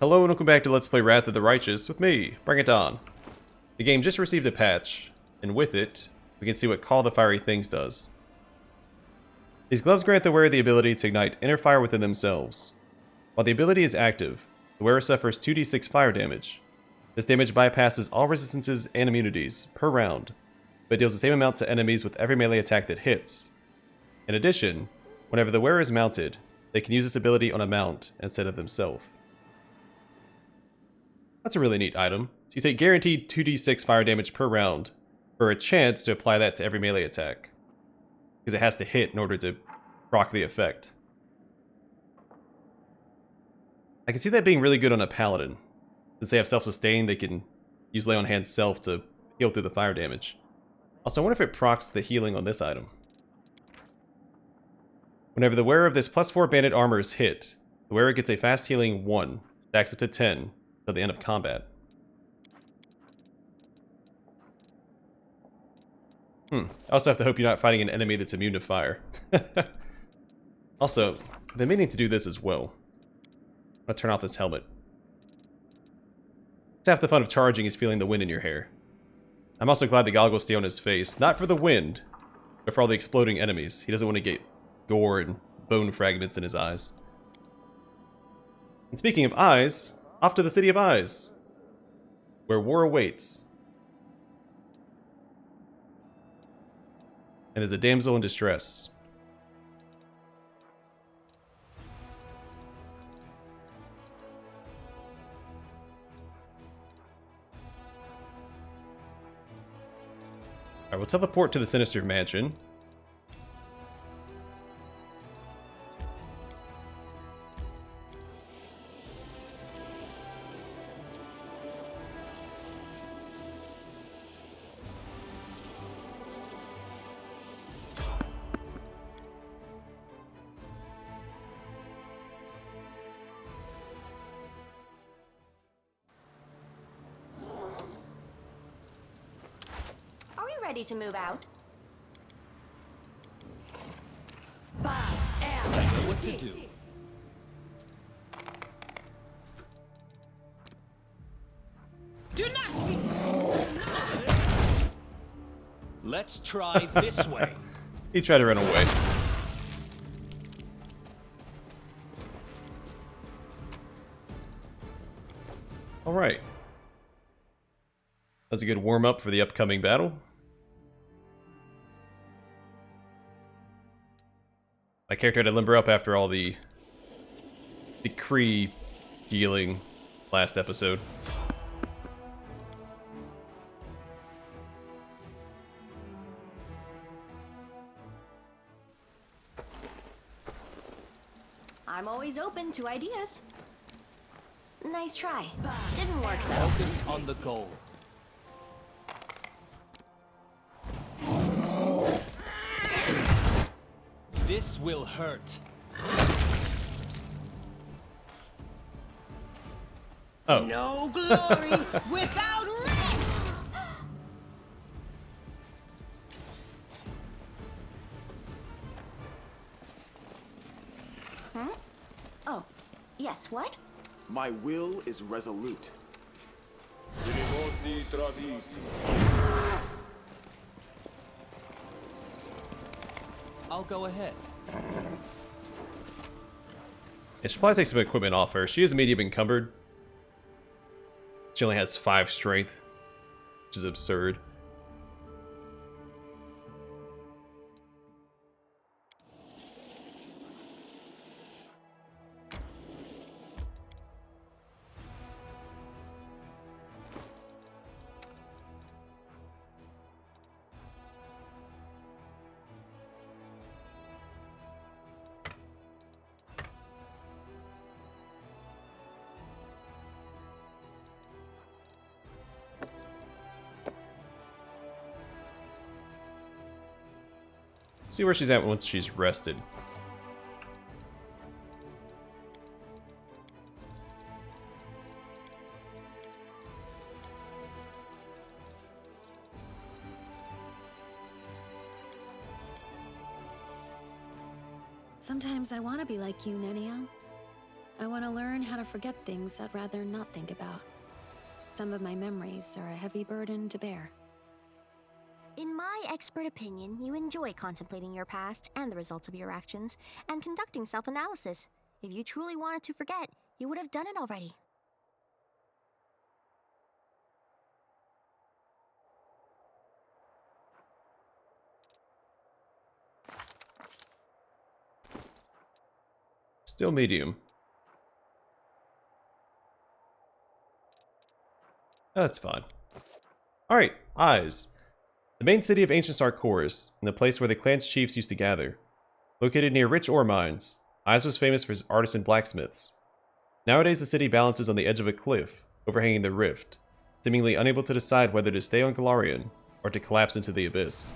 Hello and welcome back to Let's Play Wrath of the Righteous with me, Bring It On. The game just received a patch, and with it, we can see what Call the Fiery Things does. These gloves grant the wearer the ability to ignite inner fire within themselves. While the ability is active, the wearer suffers 2d6 fire damage. This damage bypasses all resistances and immunities per round, but deals the same amount to enemies with every melee attack that hits. In addition, whenever the wearer is mounted, they can use this ability on a mount instead of themselves. That's a really neat item. So you take guaranteed 2d6 fire damage per round for a chance to apply that to every melee attack, because it has to hit in order to proc the effect. I can see that being really good on a paladin. Since they have self-sustain, they can use lay on hand self to heal through the fire damage. Also, I wonder if it procs the healing on this item. Whenever the wearer of this +4 bandit armor is hit, the wearer gets a fast healing 1, stacks up to 10, till the end of combat. I also have to hope you're not fighting an enemy that's immune to fire. Also, I've been meaning to do this as well. I'm gonna turn off this helmet. It's half the fun of charging is feeling the wind in your hair. I'm also glad the goggles stay on his face, not for the wind, but for all the exploding enemies. He doesn't want to get gore and bone fragments in his eyes. And speaking of eyes, off to the City of Eyes, where war awaits. And there's a damsel in distress. Alright, we'll teleport to the Sinister Mansion. Ready to move out? What to do? Do not be. Let's try this way. He tried to run away. Alright. That's a good warm-up for the upcoming battle. My character had to limber up after all the Kree dealing last episode. I'm always open to ideas. Nice try. Didn't work though. Focus on the goal. This will hurt. Oh. No glory without rest. Oh, yes, what? My will is resolute. I'll go ahead. I should probably take some equipment off her. She is medium encumbered. She only has 5 strength, which is absurd. See where she's at once she's rested. Sometimes I want to be like you, Nenio. I want to learn how to forget things I'd rather not think about. Some of my memories are a heavy burden to bear. In my expert opinion, you enjoy contemplating your past and the results of your actions, and conducting self-analysis. If you truly wanted to forget, you would have done it already. Still medium. That's fine. Alright, Eyes. The main city of ancient Sarkoris, and the place where the clan's chiefs used to gather. Located near rich ore mines, Eyes was famous for its artisan blacksmiths. Nowadays the city balances on the edge of a cliff, overhanging the rift, seemingly unable to decide whether to stay on Galarian, or to collapse into the abyss.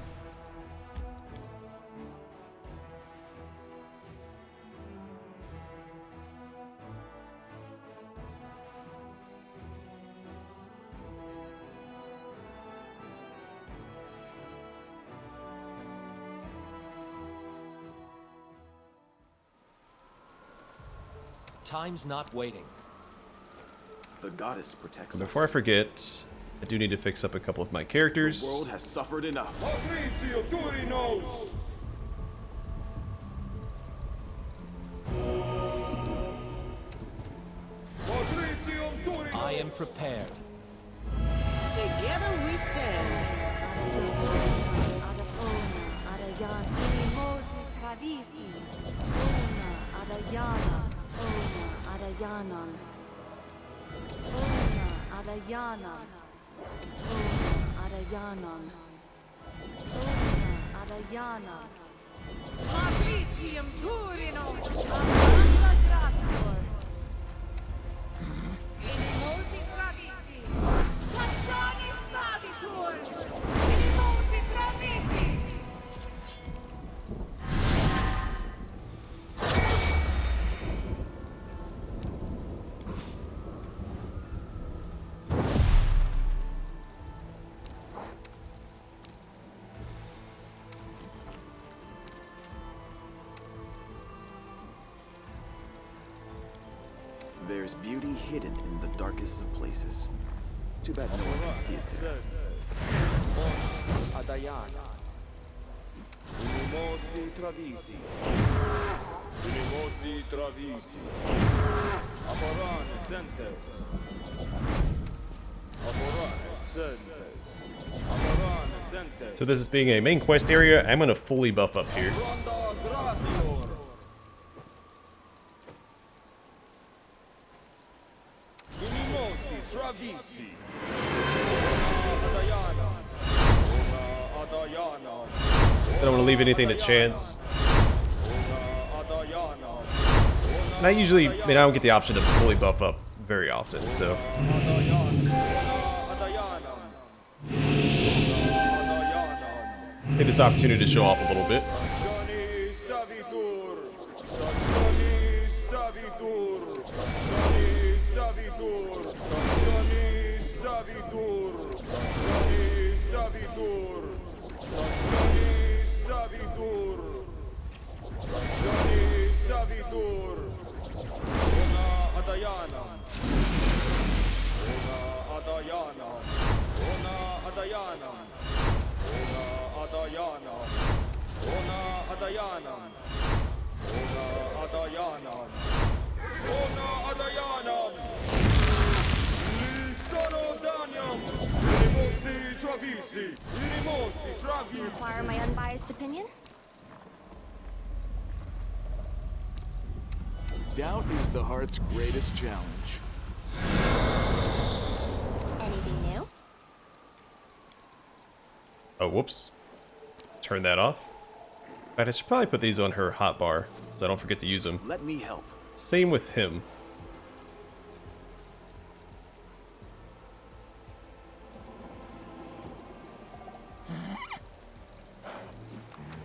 Time's not waiting. The goddess protects Before I us. forget, I do need to fix up a couple of my The characters. world has suffered enough. I am prepared. Together we stand. Patricium Turinos. Amanda Gratior. Inimosi Travisi. Tachani Savitur. Inimosi Travisi. There's beauty hidden in the darkest of places. Too bad no one can see it there. Adayana. Unimosi Travisi. Unimosi Travisi. Aborane Sentes. Aborane Sentes. Aborane Sentes. So this is being a main quest area, I'm going to fully buff up here. Ronda Gratior. Unimosi Travisi. Adayana. Adayana. I don't want to leave anything to chance. Adayana. And I usually, I don't get the option to fully buff up very often, so. Take this opportunity to show off a little bit. You require my unbiased opinion? Doubt is the heart's greatest challenge. Anything new? Oh, whoops. Turn that off. In fact, I should probably put these on her hotbar, so I don't forget to use them. Let me help. Same with him.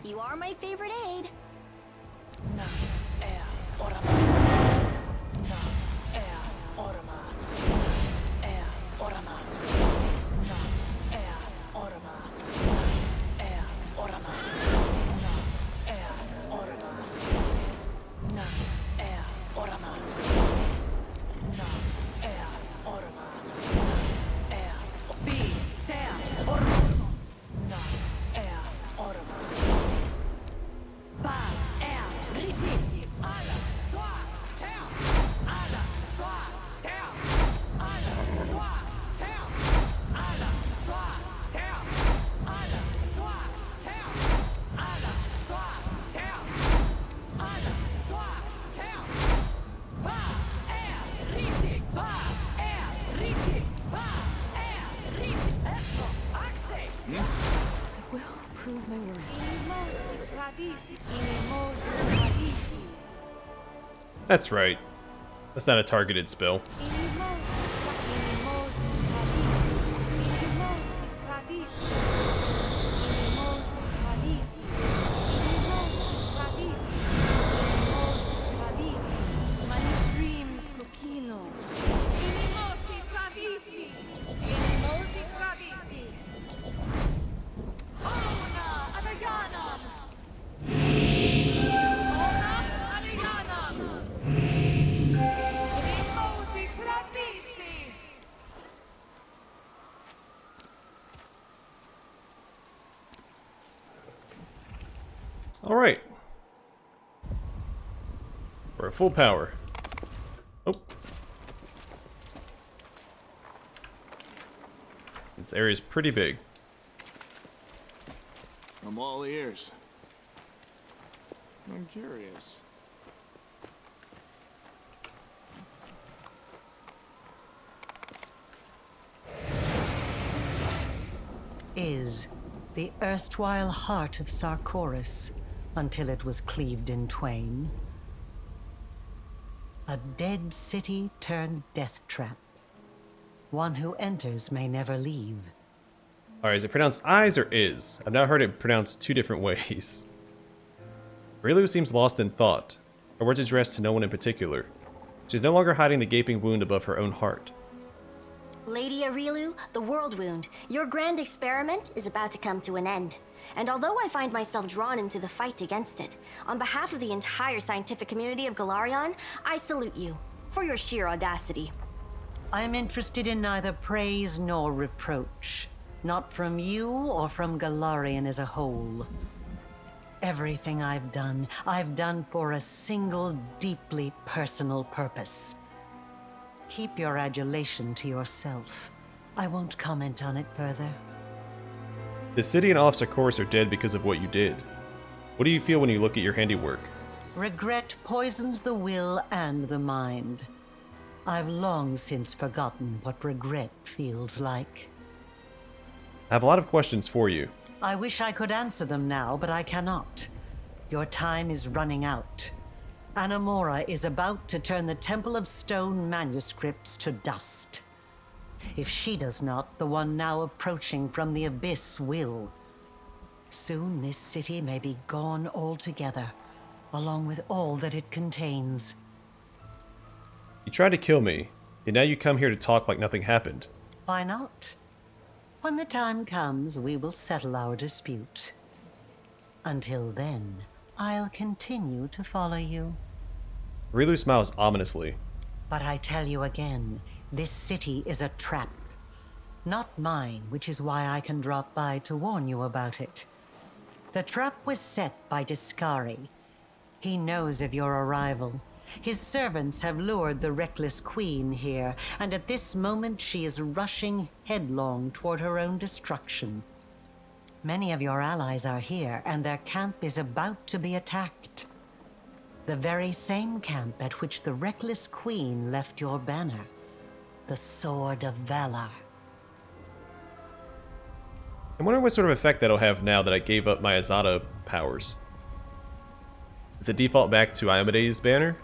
You are my favorite aide. tradisi. Inimosi tradisi. That's right. That's not a targeted spell. Alright. We're at full power. Oh. This area's pretty big. I'm all ears. I'm curious. Is the erstwhile heart of Sarkoris until it was cleaved in twain. A dead city turned death trap. One who enters may never leave. Alright, is it pronounced eyes or is? I've now heard it pronounced two different ways. Arilu seems lost in thought. Her words addressed to no one in particular. She's no longer hiding the gaping wound above her own heart. Lady Arilu, the world wound, your grand experiment is about to come to an end. And although I find myself drawn into the fight against it, on behalf of the entire scientific community of Galarion, I salute you for your sheer audacity. I am interested in neither praise nor reproach. Not from you or from Galarion as a whole. Everything I've done for a single, deeply personal purpose. Keep your adulation to yourself. I won't comment on it further. The city and Officer Chorus are dead because of what you did. What do you feel when you look at your handiwork? Regret poisons the will and the mind. I've long since forgotten what regret feels like. I have a lot of questions for you. I wish I could answer them now, but I cannot. Your time is running out. Anamora is about to turn the Temple of Stone manuscripts to dust. If she does not, the one now approaching from the Abyss will. Soon this city may be gone altogether, along with all that it contains. You tried to kill me, and now you come here to talk like nothing happened. Why not? When the time comes, we will settle our dispute. Until then, I'll continue to follow you. Arilu smiles ominously. But I tell you again, this city is a trap. Not mine, which is why I can drop by to warn you about it. The trap was set by Discari. He knows of your arrival. His servants have lured the reckless queen here, and at this moment she is rushing headlong toward her own destruction. Many of your allies are here, and their camp is about to be attacked. The very same camp at which the reckless queen left your banner. The Sword of Valor. I wonder what sort of effect that'll have now that I gave up my Azada powers. Does it default back to Iomede's banner?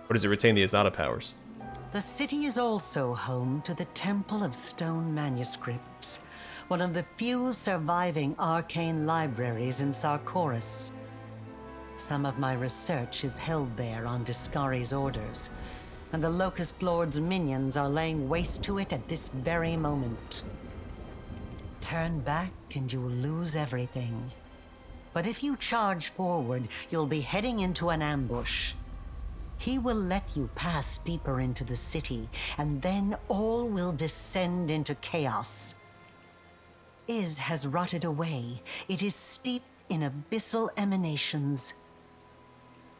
Or does it retain the Azada powers? The city is also home to the Temple of Stone Manuscripts, one of the few surviving arcane libraries in Sarkoris. Some of my research is held there on Discari's orders, and the Locust Lord's minions are laying waste to it at this very moment. Turn back and you'll lose everything. But if you charge forward, you'll be heading into an ambush. He will let you pass deeper into the city, and then all will descend into chaos. Iz has rotted away. It is steeped in abyssal emanations.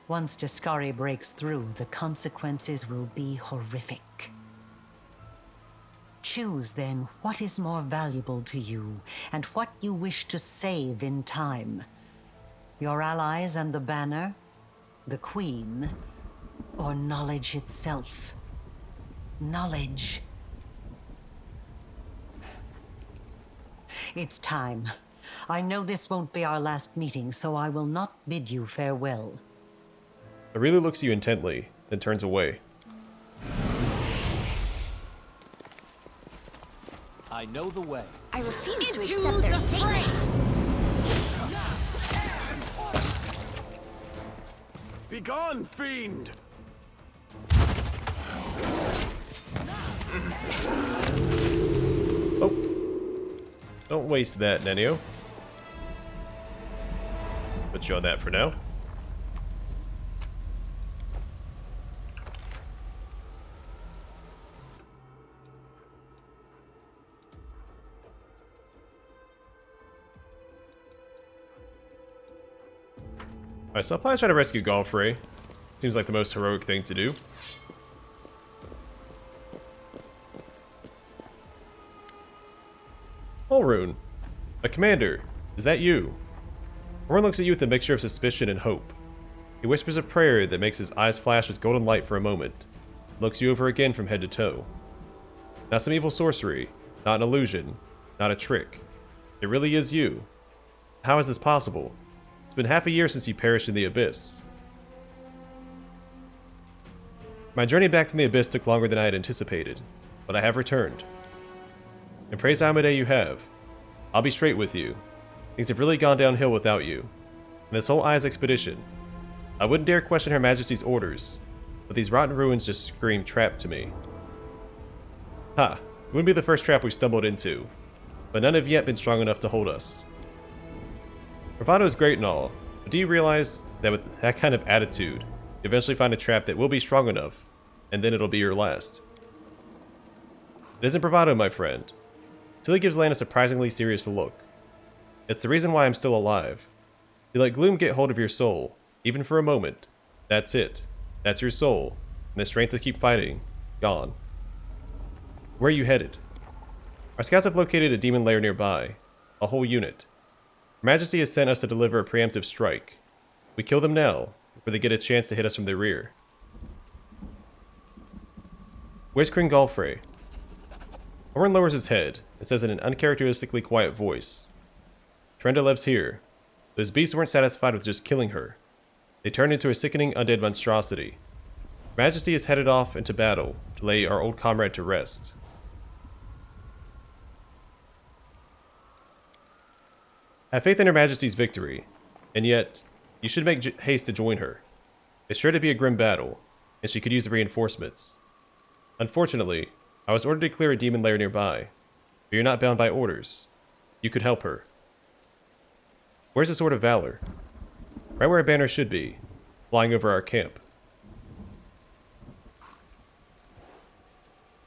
Once Discari breaks through, the consequences will be horrific. Choose then what is more valuable to you, and what you wish to save in time. Your allies and the banner, the Queen, or knowledge itself. Knowledge. It's time. I know this won't be our last meeting, so I will not bid you farewell. Arilu looks at you intently, then turns away. I know the way. I refuse to accept their statement. Begone, fiend! Oh. Don't waste that, Nenio. Put you on that for now. Alright, so I'll probably try to rescue Galfrey. Seems like the most heroic thing to do. Holrune, a commander, is that you? Warren looks at you with a mixture of suspicion and hope. He whispers a prayer that makes his eyes flash with golden light for a moment. Looks you over again from head to toe. Not some evil sorcery, not an illusion, not a trick. It really is you. How is this possible? It's been half a year since you perished in the Abyss. My journey back from the Abyss took longer than I had anticipated, but I have returned. And praise Amade you have. I'll be straight with you. Things have really gone downhill without you. And this whole Eyes expedition. I wouldn't dare question Her Majesty's orders, but these rotten ruins just scream trap to me. Ha, it wouldn't be the first trap we've stumbled into, but none have yet been strong enough to hold us. Bravado is great and all, but do you realize that with that kind of attitude, you eventually find a trap that will be strong enough, and then it'll be your last? It isn't bravado, my friend. Tilly gives Lan a surprisingly serious look. It's the reason why I'm still alive. You let gloom get hold of your soul, even for a moment. That's it. That's your soul, and the strength to keep fighting, gone. Where are you headed? Our scouts have located a demon lair nearby, a whole unit. Her Majesty has sent us to deliver a preemptive strike. We kill them now, before they get a chance to hit us from the rear. Where's Kring Galfrey? Orin lowers his head and says in an uncharacteristically quiet voice, Trendalev's here. Those beasts weren't satisfied with just killing her. They turned into a sickening undead monstrosity. Her Majesty is headed off into battle to lay our old comrade to rest. I have faith in Her Majesty's victory, and yet, you should make haste to join her. It's sure to be a grim battle, and she could use the reinforcements. Unfortunately, I was ordered to clear a demon lair nearby, but you're not bound by orders. You could help her. Where's the Sword of Valor? Right where a banner should be, flying over our camp.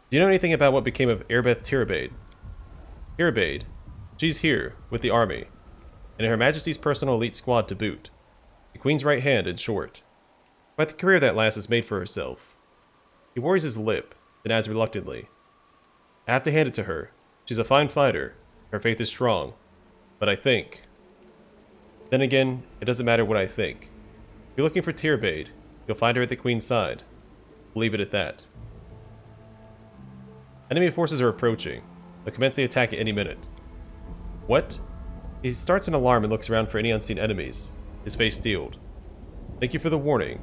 Do you know anything about what became of Airbeth Tirabade? Tirabade, she's here, with the army, and in Her Majesty's personal elite squad to boot. The Queen's right hand, in short. Quite the career that lass has made for herself. He worries his lip, then adds reluctantly, I have to hand it to her. She's a fine fighter. Her faith is strong. But I think... Then again, it doesn't matter what I think. If you're looking for Tirabade, you'll find her at the Queen's side. We'll leave it at that. Enemy forces are approaching. They'll commence the attack at any minute. What? He starts an alarm and looks around for any unseen enemies, his face steeled. Thank you for the warning.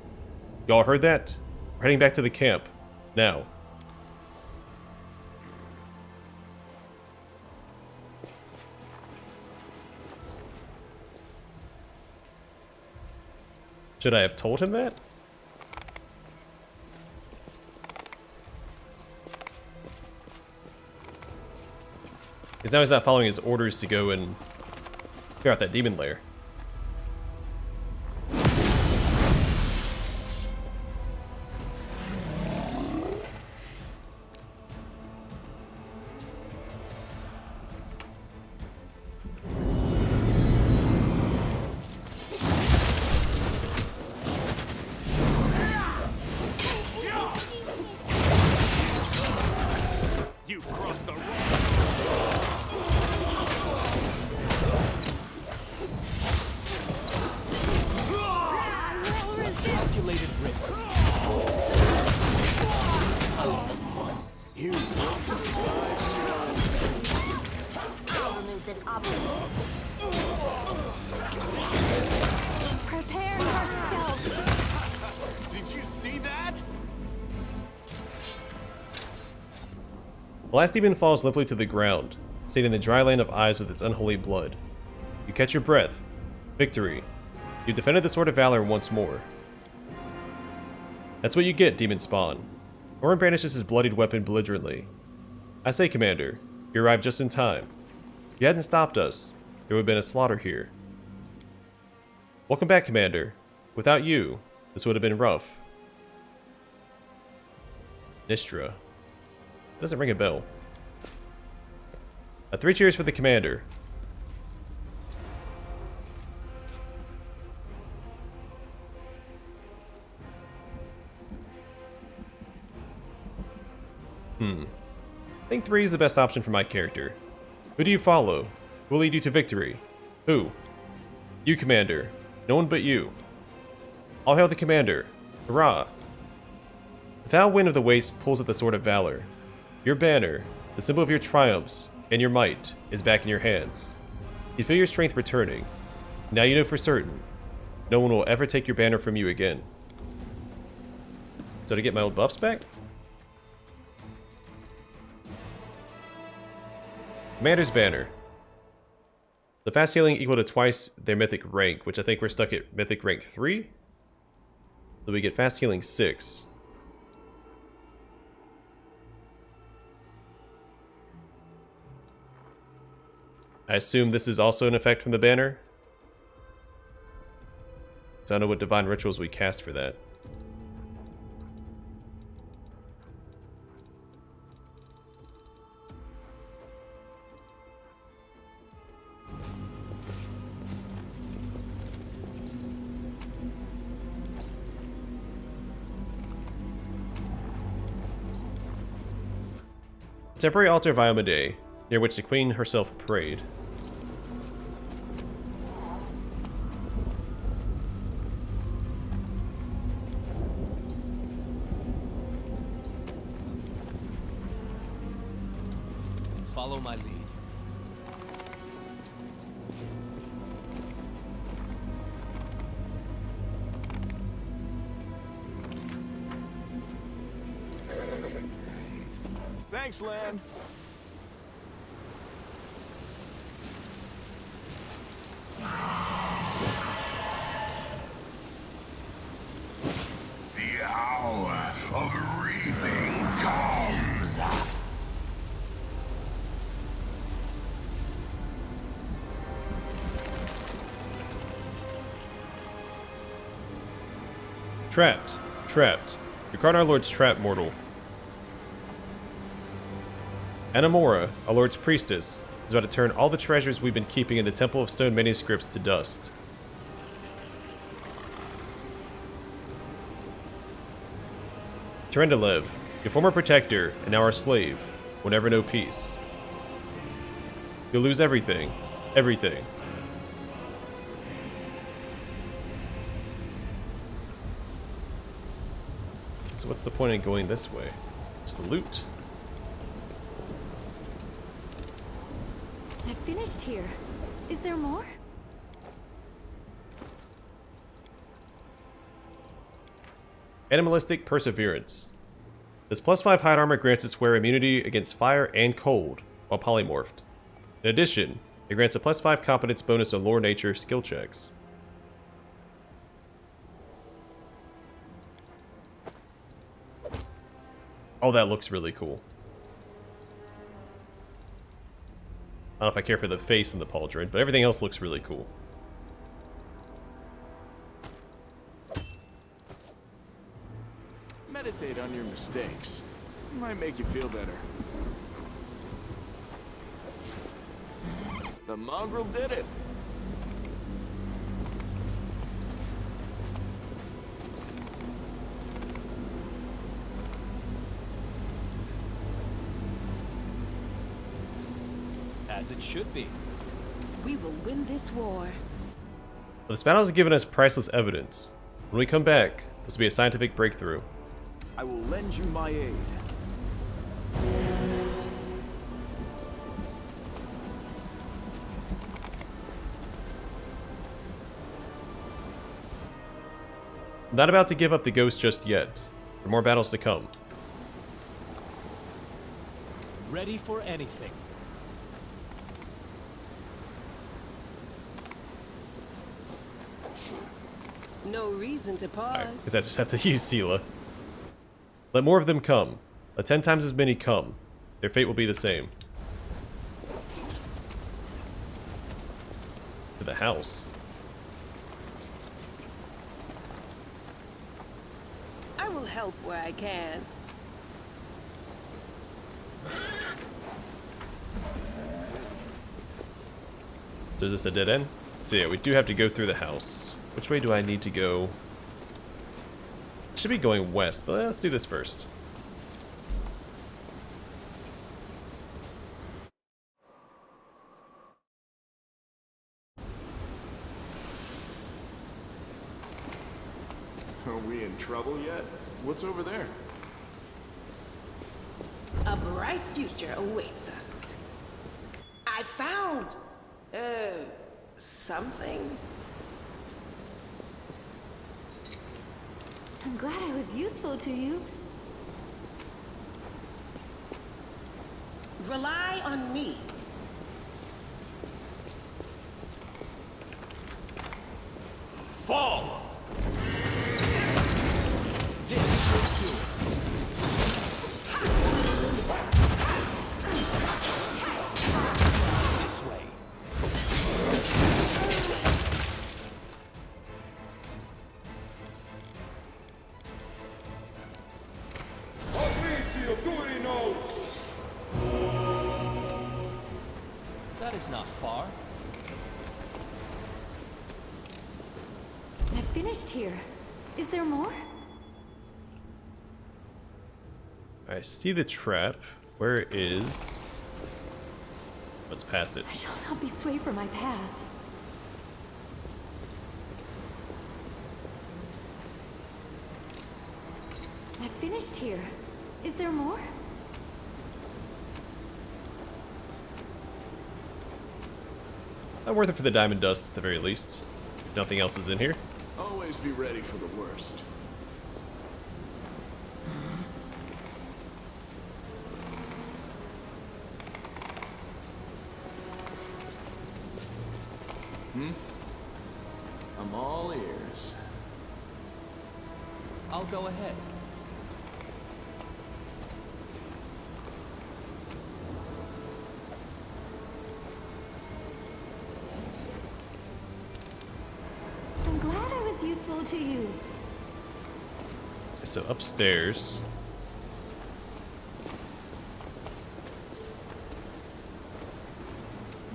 Y'all heard that? We're heading back to the camp. Now. Should I have told him that? Because now he's not following his orders to go and clear out that demon lair. obstacle. Prepare yourself. Did you see that? The last demon falls limply to the ground, staining the dry land of eyes with its unholy blood. You catch your breath. Victory. You defended the Sword of Valor once more. That's what you get, demon spawn. Orin brandishes his bloodied weapon belligerently. I say, Commander, you arrived just in time. If you hadn't stopped us, there would have been a slaughter here. Welcome back, Commander. Without you, this would have been rough. Nistra. Doesn't ring a bell. 3 cheers for the Commander. I think 3 is the best option for my character. Who do you follow? Who will lead you to victory? Who? You, Commander. No one but you. All hail the Commander. Hurrah! The foul wind of the waste pulls at the Sword of Valor. Your banner, the symbol of your triumphs and your might, is back in your hands. You feel your strength returning. Now you know for certain, no one will ever take your banner from you again. So to get my old buffs back? Commander's Banner. The fast healing equal to twice their mythic rank, which I think we're stuck at mythic rank 3. So we get fast healing 6. I assume this is also an effect from the banner. So I don't know what divine rituals we cast for that. Temporary altar of Iomade, near which the queen herself prayed. Follow my lead. Thanks, Lan. The hour of reaping comes. Trapped. Trapped. Regard our Lord's trap, mortal. Anamora, our Lord's priestess, is about to turn all the treasures we've been keeping in the Temple of Stone manuscripts to dust. Terendelev, your former protector and now our slave, will never know peace. You'll lose everything. Everything. So what's the point in going this way? Just loot. I finished here. Is there more? Animalistic Perseverance. This +5 hide armor grants its wearer immunity against fire and cold while polymorphed. In addition, it grants a +5 competence bonus on lore nature skill checks. Oh, that looks really cool. I don't know if I care for the face in the pauldron, but everything else looks really cool. Meditate on your mistakes. It might make you feel better. The mongrel did it. As it should be. We will win this war. But this battle has given us priceless evidence. When we come back, this will be a scientific breakthrough. I will lend you my aid. Not about to give up the ghost just yet. There are more battles to come. Ready for anything. No reason to pause. Because I just have to use Sela. Let more of them come. Let 10 times as many come. Their fate will be the same. To the house. I will help where I can. So is this a dead end? So yeah, we do have to go through the house. Which way do I need to go? Should be going west, but let's do this first. Are we in trouble yet? What's over there? A bright future awaits us. I found, something. I'm glad I was useful to you. Rely on me. Fall! This way. That is not far. I finished here. Is there more? I see the trap. Where is... What's past it? I shall not be swayed from my path. I finished here. Is there more? Not worth it for the diamond dust at the very least. If nothing else is in here. Always be ready for the worst. I'm all ears. I'll go ahead. I'm glad I was useful to you. So upstairs.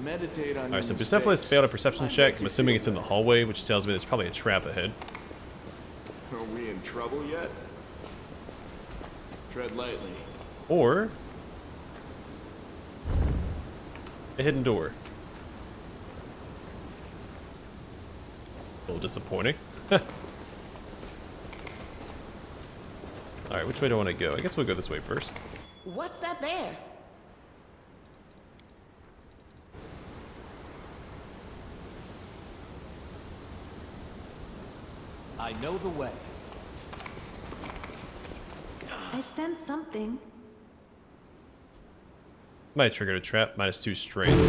Meditate on Alright, so Persepolis failed a perception check. I'm assuming it's in the hallway, which tells me there's probably a trap ahead. Are we in trouble yet? Tread lightly. Or... a hidden door. A little disappointing. Alright, which way do I want to go? I guess we'll go this way first. What's that there? I know the way. I sense something. Might have triggered a trap. -2 strength.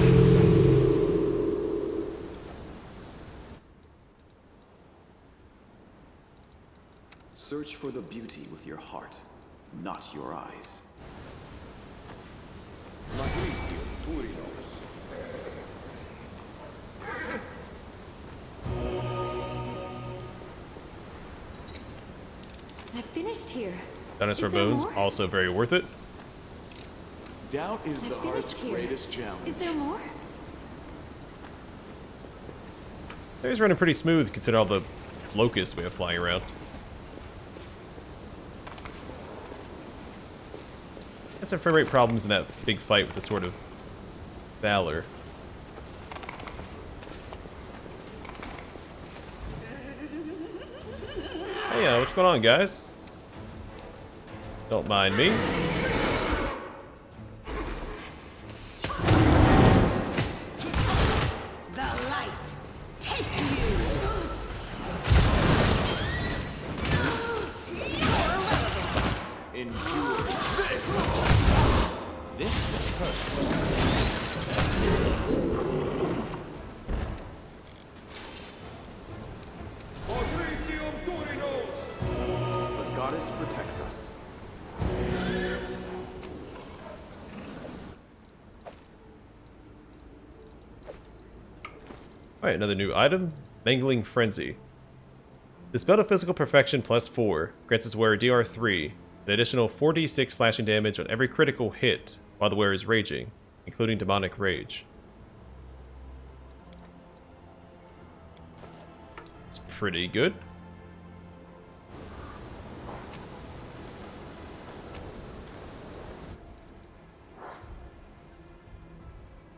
Search for the beauty with your heart, not your eyes. I finished here. Dinosaur Is there bones, more? also very worth it. Doubt is I the heart's finished here. greatest challenge. Is there more? It's running pretty smooth considering all the locusts we have flying around. Had some frame rate problems in that big fight with the Sword of Valor. Hey, what's going on, guys? Don't mind me. The light. Take you. Endure this! This is perfect. The goddess protects us. Alright, another new item. Mangling Frenzy. The spell to physical perfection +4 grants its wearer DR3, an additional 4d6 slashing damage on every critical hit while the wearer is raging, including demonic rage. It's pretty good.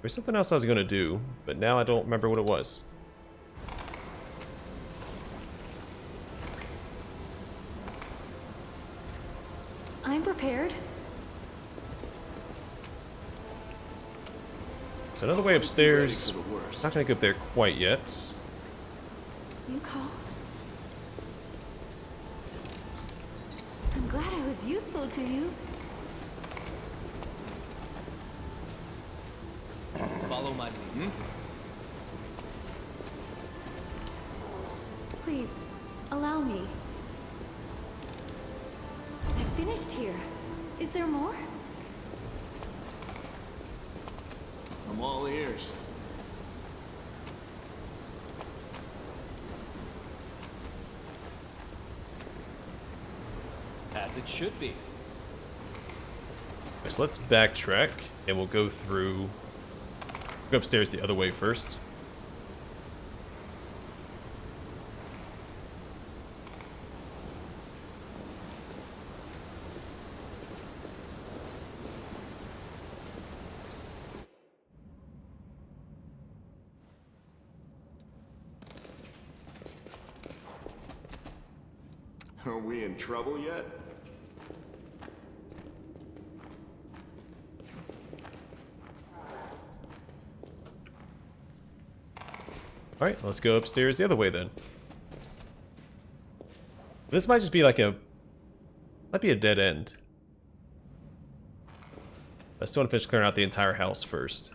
There's something else I was going to do, but now I don't remember what it was. I'm prepared. So another way upstairs. Not going to go up there quite yet. You call. I'm glad I was useful to you. Follow my lead. Please, allow me. I finished here. Is there more? I'm all ears. As it should be. So let's backtrack, and we'll go through. Go upstairs the other way first. Are we in trouble yet? Alright, let's go upstairs the other way then. This might just be like might be a dead end. I still want to finish clearing out the entire house first.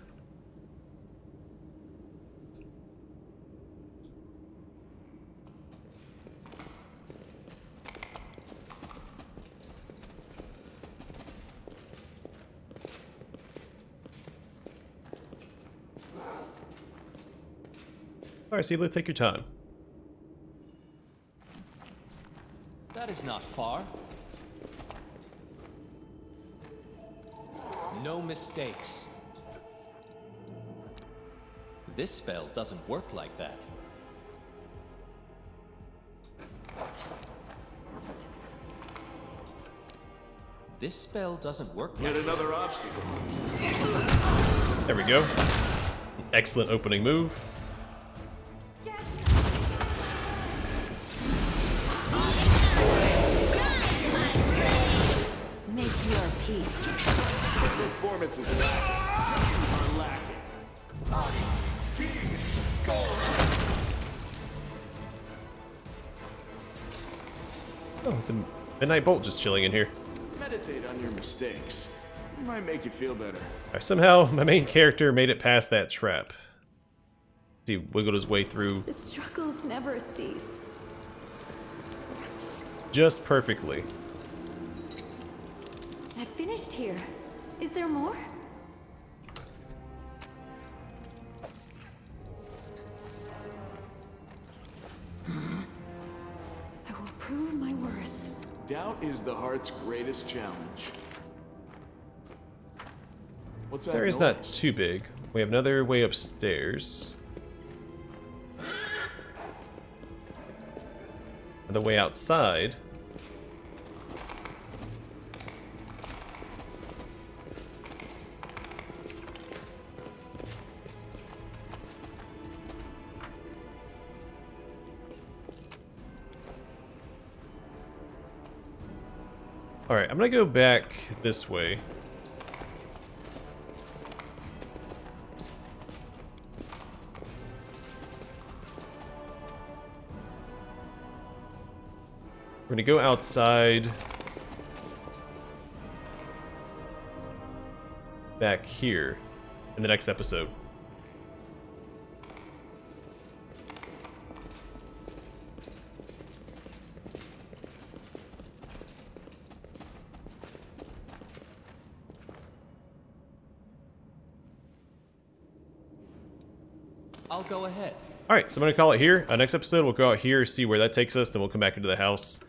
Alright, Seela, take your time. That is not far. No mistakes. This spell doesn't work like that. This spell doesn't work like Yet that. another obstacle. There we go. Excellent opening move. Make your peace. Performance is lacking. Oh, it's a Midnight Bolt just chilling in here. Meditate on your mistakes. It might make you feel better. Alright, somehow my main character made it past that trap. He wiggled his way through The struggles never cease. just perfectly. I finished here. Is there more? I will prove my worth. Doubt is the heart's greatest challenge. What's that This area's noise? not too big. We have another way upstairs. Another way outside. Alright, I'm gonna go back this way. We're gonna go outside back here in the next episode. I'll go ahead. Alright, so I'm going to call it here. Next episode, we'll go out here, see where that takes us, then we'll come back into the house.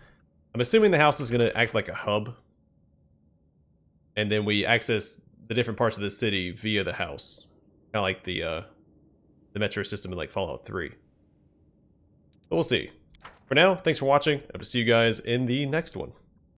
I'm assuming the house is going to act like a hub. And then we access the different parts of the city via the house. Kind of like the metro system in like Fallout 3. But we'll see. For now, thanks for watching. I hope to see you guys in the next one.